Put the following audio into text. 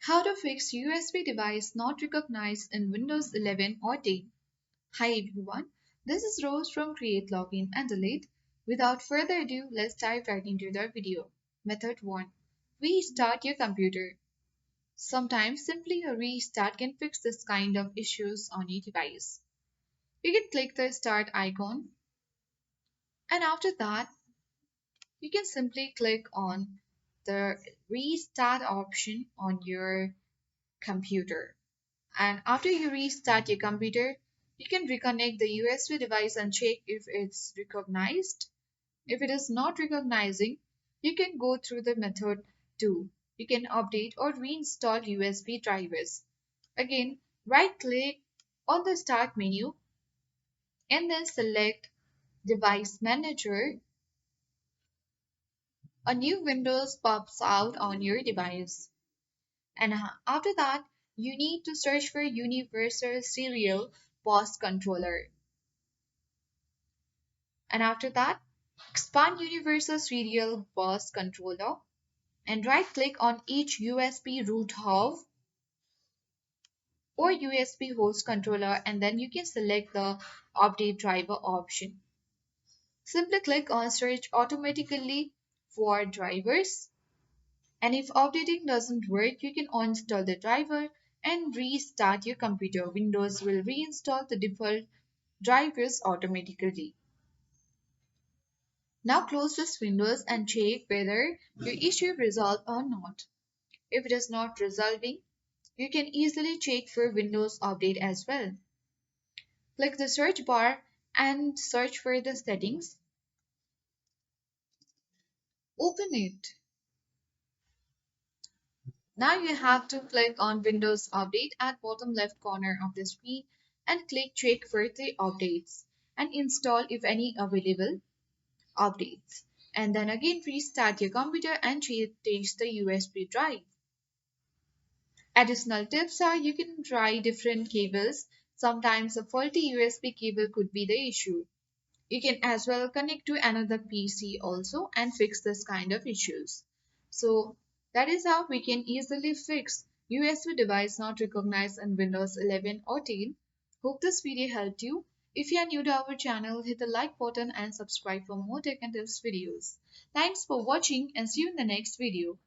How to fix USB device not recognized in Windows 11 or 10. Hi everyone, this is Rose from Create Login and Delete. Without further ado, let's dive right into the video. Method 1. Restart your computer. Sometimes simply a restart can fix this kind of issues on your device. You can click the start icon and after that you can simply click on the restart option on your computer. And after you restart your computer, you can reconnect the USB device and check if it's recognized. If it is not recognizing, you can go through the method 2. You can update or reinstall USB drivers. Again, right click on the start menu and then select Device Manager. A new Windows pops out on your device. And after that, you need to search for Universal Serial Bus Controller. And after that, expand Universal Serial Bus Controller and right click on each USB root hub or USB host controller and then you can select the update driver option. Simply click on search automatically for drivers. And if updating doesn't work, you can uninstall the driver and restart your computer. Windows will reinstall the default drivers automatically. Now close this Windows and check whether your issue resolved or not. If it is not resolving, you can easily check for Windows Update as well. Click the search bar and search for the settings. Open it. Now you have to click on Windows Update at bottom left corner of the screen and click check for the updates and install if any available updates. And then again restart your computer and change the USB drive. Additional tips are you can try different cables. Sometimes a faulty USB cable could be the issue. You can as well connect to another PC also and fix this kind of issues. So that is how we can easily fix USB device not recognized in Windows 11 or 10. Hope this video helped you. If you are new to our channel, hit the like button and subscribe for more tech and tips videos. Thanks for watching and see you in the next video.